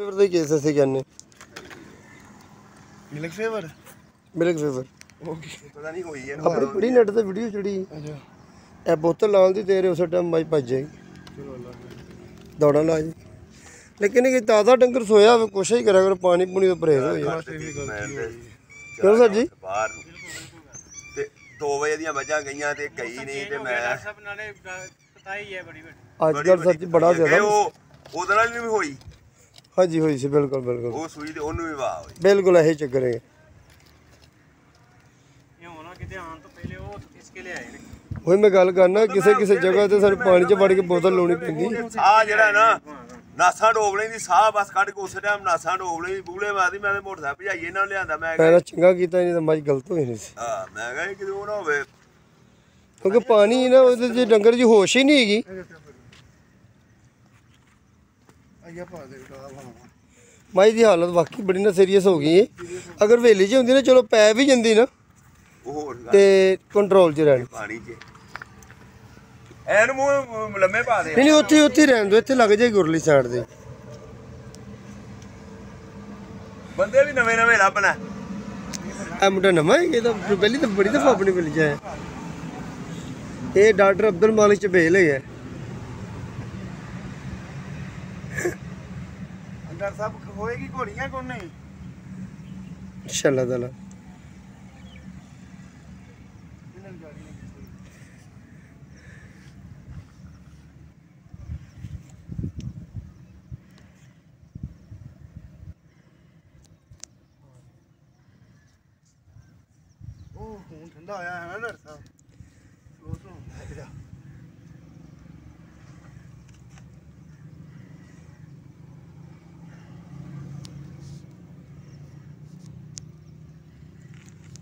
favour ਦੇ case ਅਸੀਂ ਕਹਿੰਦੇ ਮਿਲਕ ਫੇਵਰ ਓਕੇ ਪਤਾ ਨਹੀਂ ਹੋਈ ਇਹਨੂੰ ਆਪਣੀ ਬੜੀ ਨੈਟ ਤੇ ਵੀਡੀਓ ਚੜੀ ਅੱਛਾ ਇਹ ਬੋਤਲ ਲਾਉਣ ਦੀ ਤੇਰੇ ਉਸ ਟਾਈਮ ਮਾਈ ਭੱਜ ਜਾਏਗੀ ਚਲੋ ਅੱਲਾ ਦੌੜਾਂ ਲਾ ਜੀ ਲੇਕਿਨ ਇਹ ਤਾਜ਼ਾ ਡੰਗਰ ਸੋਇਆ ਹੋਵੇ ਕੁਛ ਹੀ ਕਰਿਆ ਕਰੋ ਪਾਣੀ ਪੂਣੀ ਤੋਂ ਪਰਹੇਜ਼ ਹੋ ਜਾਏ ਕਿਉਂ ਸਰ ਜੀ ਬਾਹਰ ਨੂੰ ਤੇ 2 ਵਜੇ ਦੀਆਂ ਵਜਾਂ ਗਈਆਂ ਤੇ ਕਈ ਨਹੀਂ ਤੇ ਮੈਂ ਸਭ ਨਾਲੇ ਪਤਾ ਹੀ ਹੈ ਬੜੀ ਅੱਜ ਕੱਲ੍ਹ ਸਰ ਜੀ ਬੜਾ ਜ਼ਿਆਦਾ ਉਹ ਉਹਦੇ ਨਾਲ ਵੀ ਹੋਈ ਹਾਂਜੀ ਹੋਈ ਸੀ ਬਿਲਕੁਲ ਬਿਲਕੁਲ ਉਹ ਸੂਈ ਤੇ ਉਹਨੂੰ ਵੀ ਵਾਹ ਹੋਈ ਬਿਲਕੁਲ ਇਹੀ ਚੱਕਰ ਹੈ ਇਹ ਹੋਣਾ ਕਿਤੇ ਆਉਣ ਤੋਂ ਪਹਿਲੇ ਉਹ ਇਸਕੇ ਲਈ ਆਏ ਨੇ ਉਹੀ ਮੈਂ ਗੱਲ ਕਰਨਾ ਕਿਸੇ ਜਗ੍ਹਾ ਤੇ ਸਾਨੂੰ ਪਾਣੀ 'ਚ ਵੜ ਕੇ ਬੋਤਲ ਲਾਉਣੀ ਪੈਂਦੀ ਆ ਜਿਹੜਾ ਨਾ ਨਾਸਾਂ ਡੋਬ ਲੈਂਦੀ ਸਾਹ ਬਸ ਕੱਢ ਕੇ ਉਸੇ ਟਾਈਮ ਨਾਸਾਂ ਡੋਬ ਲੈਂਦੀ ਬੂਲੇ ਮਾਰਦੀ ਮੈਂ ਤੇ ਮੋਟਰਸਾਈਕਲ ਭਜਾਈਏ ਇਹਨਾਂ ਨੂੰ ਲਿਆਂਦਾ ਮੈਂ ਪਹਿਲਾਂ ਚੰਗਾ ਕੀਤਾ ਨਹੀਂ ਤਾਂ ਮਾਈ ਗਲਤ ਹੋਈ ਨਹੀਂ ਸੀ ਹਾਂ ਮੈਂ ਕਿਹਾ ਕਿਤੇ ਉਹ ਨਾ ਹੋਵੇ ਕਿਉਂਕਿ ਪਾਣੀ ਨਾ ਉਹਦੇ 'ਚ ਡੰਗਰ 'ਚ ਹੋਸ਼ ਹੀ ਨਹੀਂ ਹੈਗੀ ਆਇਆ ਪਾ ਦੇ ਮਾਈ ਦੀ ਹਾਲਤ ਵਾਕਈ ਬੜੀ ਨਾ ਸੀਰੀਅਸ ਹੋ ਗਈ ਹੈ ਅਗਰ ਹਵੇਲੀ 'ਚ ਹੁੰਦੀ ਨਾ ਚਲੋ ਪੈ ਵੀ ਜਾਂਦੀ ਨਾ ਉਹ ਹੋਰ ਤੇ ਕੰਟਰੋਲ 'ਚ ਰਹਿਣ ਪਾਣੀ 'ਚ ਐਨ ਮੂੰਹ ਲੰਮੇ ਪਾ ਦੇ ਨਹੀਂ ਉੱਥੇ ਰਹਿਣ ਦੋ ਇੱਥੇ ਲੱਗ ਜਾਏ ਗੁਰਲੀ ਸਾਈਡ ਦੇ ਬੰਦੇ ਵੀ ਨਵੇਂ ਲੱਭਣਾ ਇਹ ਮੁੰਡਾ ਨਵਾਂ ਹੈ ਇਹ ਤਾਂ ਪਹਿਲੀ ਤਾਂ ਬੜੀ ਦਫਾ ਆਪਣੀ ਮਿਲ ਜਾਏ ਇਹ ਡਾਕਟਰ ਅਬਦੁਲ ਮਾਲਿਕ ਚਬੇਲ ਹੈਗਾ ਅੰਦਰ ਸਭ ਹੋਏਗੀ ਘੋੜੀਆਂ ਕੋਣ ਨਹੀਂ ਇੰਸ਼ਾਅੱਲਾ ਤਾਲਾ ਉਹ ਹੁਣ ਠੰਡਾ ਹੋਇਆ ਹੈ ਨਾ ਡਾਕਟਰ ਸਾਹਿਬ ਸਲੋ ਸੁਣ ਜਾ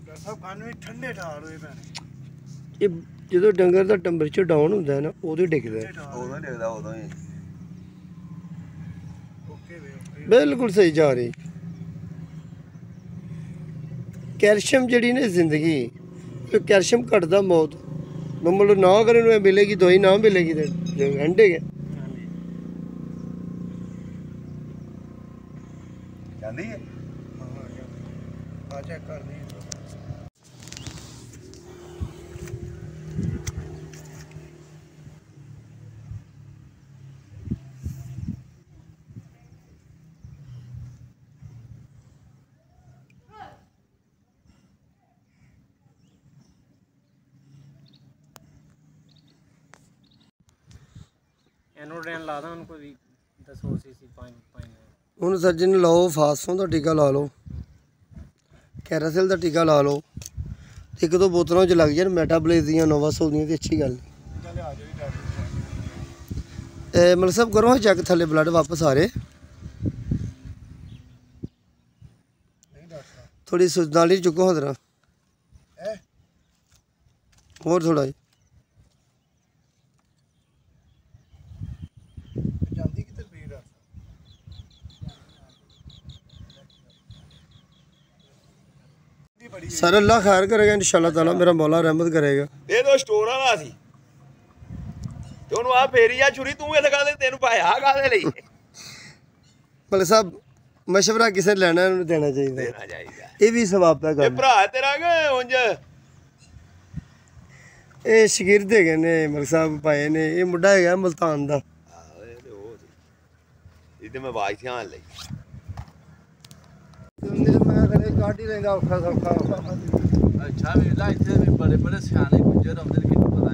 ਡਾਕਟਰ ਸਾਹਿਬ ਕੰਨ ਵੀ ਠੰਡੇ ਠਾਰ ਹੋਏ ਪੈਣੇ ਇਹ ਜਦੋਂ ਡੰਗਰ ਦਾ ਟੈਂਪਰੇਚਰ ਡਾਊਨ ਹੁੰਦਾ ਹੈ ਨਾ ਉਦੋਂ ਡਿੱਗਦਾ ਹੈ ਉਦੋਂ ਹੀ ਡਿੱਗਦਾ ਉਦੋਂ ਹੀ ਓਕੇ ਵੇ ਬਿਲਕੁਲ ਸਹੀ ਜਾ ਰਹੀ ਕੈਲਸ਼ੀਅਮ ਜਿਹੜੀ ਨੇ ਜ਼ਿੰਦਗੀ ਕੈਲਸ਼ੀਅਮ ਘਟਦਾ ਮੌਤ ਮਤਲਬ ਨਾ ਕਰੇ ਨੂੰ ਮਿਲੇਗੀ ਦਵਾਈ ਨਾ ਮਿਲੇਗੀ ਤੇ ਐਂਡ ਹੈਗਾ ਜਾਂਦੀ ਹੈ ਆ ਚੈੱਕ ਕਰਦੀ ਐਨੋਡੈਨ ਲਾ ਦਾਂ ਕੋਈ ਵੀ 10 ਸੀਸੀ 5 ਹੁਣ ਸਰਜਨ ਲਾਓ ਫਾਸਫੋਨ ਦਾ ਟੀਕਾ ਲਾ ਲਓ ਕੈਰਾਸਿਲ ਦਾ ਟੀਕਾ ਲਾ ਲਓ ਇੱਕ ਦੋ ਬੋਤਲਾਂ 'ਚ ਲੱਗ ਜਾਣ ਮੈਟਾਬੋਲਿਜ਼ਮ ਦੀਆਂ ਨੋਵਾਸੋਲ ਦੀਆਂ ਤੇ ਅੱਛੀ ਗੱਲ ਚੱਲ ਆ ਜਾਓ ਨਹੀਂ ਮਤਲਬ ਸਭ ਕਰੋ ਚੈੱਕ ਥੱਲੇ ਬਲੱਡ ਵਾਪਸ ਆ ਰਹੇ ਥੋੜੀ ਸੁਜਨਾਲੀ ਚੁੱਕੋ ਹਦਰਾ ਹੋਰ ਥੋੜਾ ਜੀ ਜਾਂਦੀ ਕਿੱਧਰ ਪਈ ਡਾਕਟਰ सर अल्लाह खैर करेगा इंशाल्लाह ताला मेरा मौला रहमत करेगा ਇਹ ਤਾਂ ਸਟੋਰ ਵਾਲਾ ਸੀ ਤੇ ਉਹਨੂੰ ਆ ਫੇਰੀ ਆ ਛੁਰੀ ਤੂੰ ਇਹ ਲਗਾ ਦੇ ਤੈਨੂੰ ਪਾਇਆ ਕਾਹਦੇ ਲਈ मलिक साहब मशवरा किसे लेना है देना चाहिए ਦੇਣਾ ਚਾਹੀਦਾ ये भी सवाब का ਇਹ काम ਭਰਾ ਤੇਰਾ ਕਿ ਉਂਝ ये शगिर्द है ने मलिक साहब पाए ने ये मुंडा है मुल्तान दा ਇਹਦੇ ਮੈਂ ਆਵਾਜ਼ ਧਿਆਨ ਲਈ काट ही लेगा औखा सौखा अच्छा वेला इतने भी बड़े सियाने गुजर आते कि पता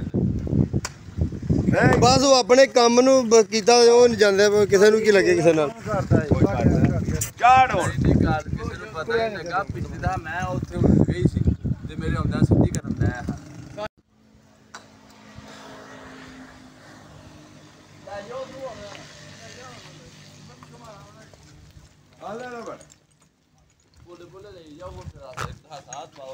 नहीं बस वो अपने काम नू कीता ਉਹ ਨਹੀਂ ਜਾਂਦੇ ਕਿਸੇ ਨੂੰ ਕੀ ਲੱਗੇ ਕਿਸੇ ਨਾਲ ਝਾੜ ਹੁਣ नहीं गल किसी को पता नहीं लगा पिछली दा मैं ਉੱਥੇ ਗਈ ਸੀ ਤੇ ਮੇਰੇ ਆਉਂਦਾ ਸਿੱਧੀ ਕਰਨ ਦਾ बोले ले जाओ वो फिर हाथ पाओ